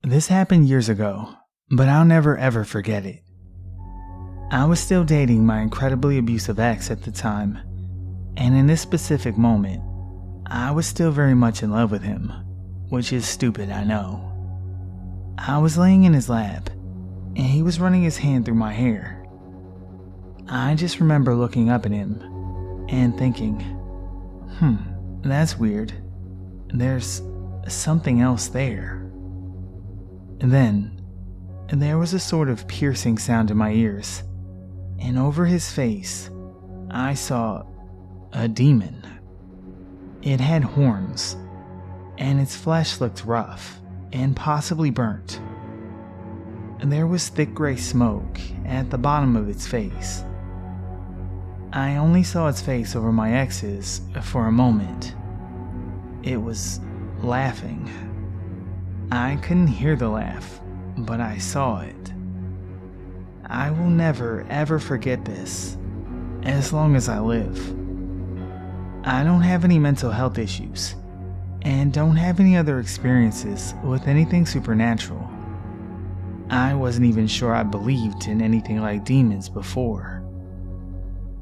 This happened years ago, but I'll never ever forget it. I was still dating my incredibly abusive ex at the time, and in this specific moment, I was still very much in love with him, which is stupid, I know. I was laying in his lap, and he was running his hand through my hair. I just remember looking up at him and thinking, that's weird. There's something else there. And then, there was a sort of piercing sound in my ears, and over his face, I saw a demon. It had horns, and its flesh looked rough and possibly burnt. And there was thick gray smoke at the bottom of its face. I only saw its face over my ex's for a moment. It was laughing. I couldn't hear the laugh, but I saw it. I will never ever forget this, as long as I live. I don't have any mental health issues, and don't have any other experiences with anything supernatural. I wasn't even sure I believed in anything like demons before.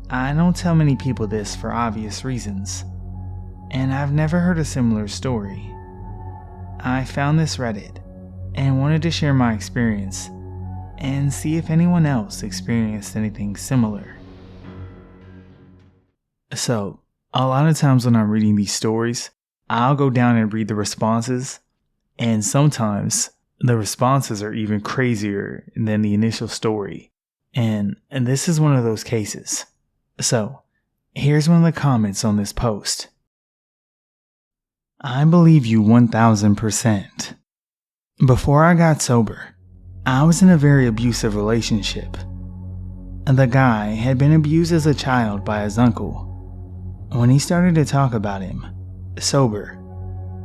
I don't tell many people this for obvious reasons, and I've never heard a similar story. I found this Reddit and wanted to share my experience and see if anyone else experienced anything similar. So, a lot of times when I'm reading these stories, I'll go down and read the responses, and sometimes the responses are even crazier than the initial story, and this is one of those cases. So, here's one of the comments on this post. I believe you 1000%. Before I got sober, I was in a very abusive relationship. The guy had been abused as a child by his uncle. When he started to talk about him, sober,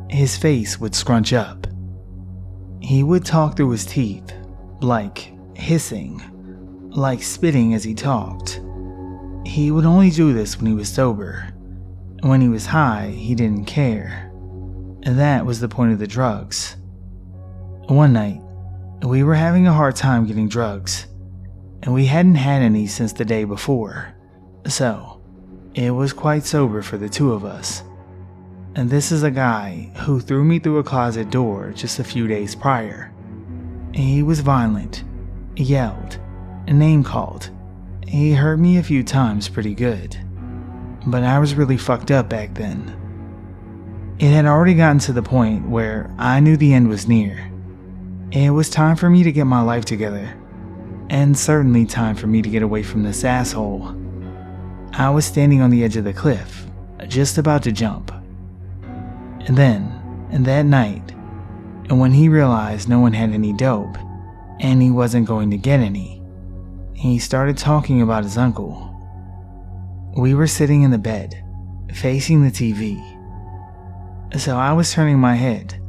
his face would scrunch up. He would talk through his teeth, like hissing, like spitting as he talked. He would only do this when he was sober. When he was high, he didn't care. That was the point of the drugs. One night, we were having a hard time getting drugs, and we hadn't had any since the day before, so it was quite sober for the two of us. And this is a guy who threw me through a closet door just a few days prior. He was violent, yelled, name-called. He hurt me a few times pretty good, but I was really fucked up back then. It had already gotten to the point where I knew the end was near. It was time for me to get my life together, and certainly time for me to get away from this asshole. I was standing on the edge of the cliff, just about to jump. And then, that night, when he realized no one had any dope, and he wasn't going to get any, he started talking about his uncle. We were sitting in the bed, facing the TV. So I was turning my head,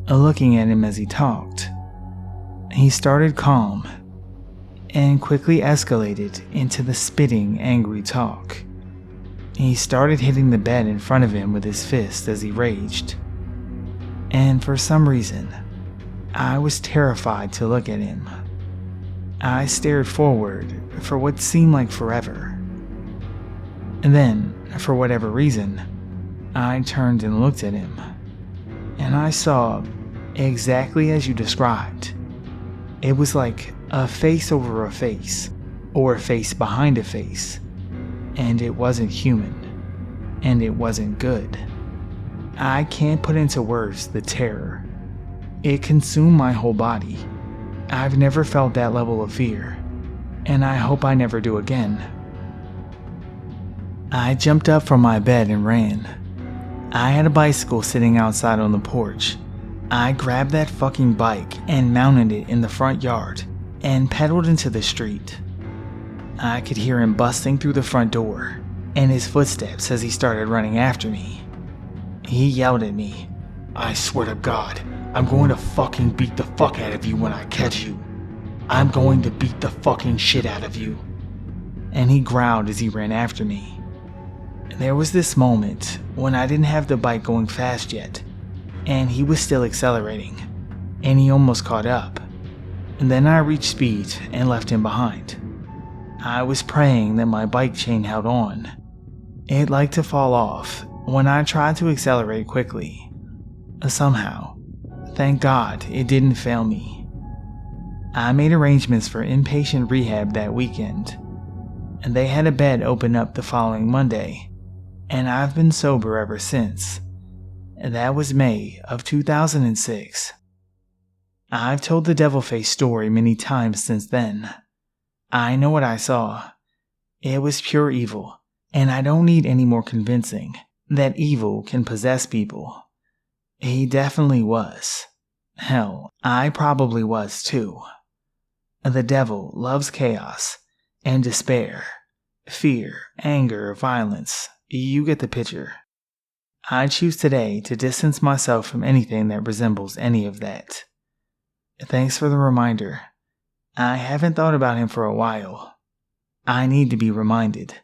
looking at him as he talked. He started calm, and quickly escalated into the spitting, angry talk. He started hitting the bed in front of him with his fist as he raged. And for some reason, I was terrified to look at him. I stared forward for what seemed like forever. And then, for whatever reason, I turned and looked at him. And I saw exactly as you described. It was like a face over a face, or a face behind a face. And it wasn't human. And it wasn't good. I can't put into words the terror. It consumed my whole body. I've never felt that level of fear, and I hope I never do again. I jumped up from my bed and ran. I had a bicycle sitting outside on the porch. I grabbed that fucking bike and mounted it in the front yard and pedaled into the street. I could hear him busting through the front door and his footsteps as he started running after me. He yelled at me, "I swear to God, I'm going to fucking beat the fuck out of you when I catch you. I'm going to beat the fucking shit out of you." And he growled as he ran after me. There was this moment when I didn't have the bike going fast yet, and he was still accelerating. and he almost caught up. And then I reached speed and left him behind. I was praying that my bike chain held on. It liked to fall off when I tried to accelerate quickly. Somehow, thank God it didn't fail me. I made arrangements for inpatient rehab that weekend, and they had a bed open up the following Monday, and I've been sober ever since. That was May of 2006. I've told the devil-face story many times since then. I know what I saw. It was pure evil, and I don't need any more convincing that evil can possess people. He definitely was. Hell, I probably was too. The devil loves chaos and despair, fear, anger, violence. You get the picture. I choose today to distance myself from anything that resembles any of that. Thanks for the reminder. I haven't thought about him for a while. I need to be reminded.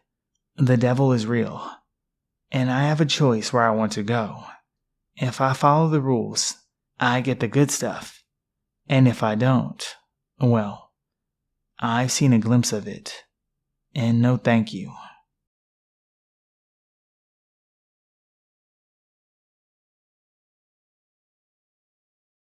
The devil is real, and I have a choice where I want to go. If I follow the rules, I get the good stuff, and if I don't, well, I've seen a glimpse of it, and no thank you.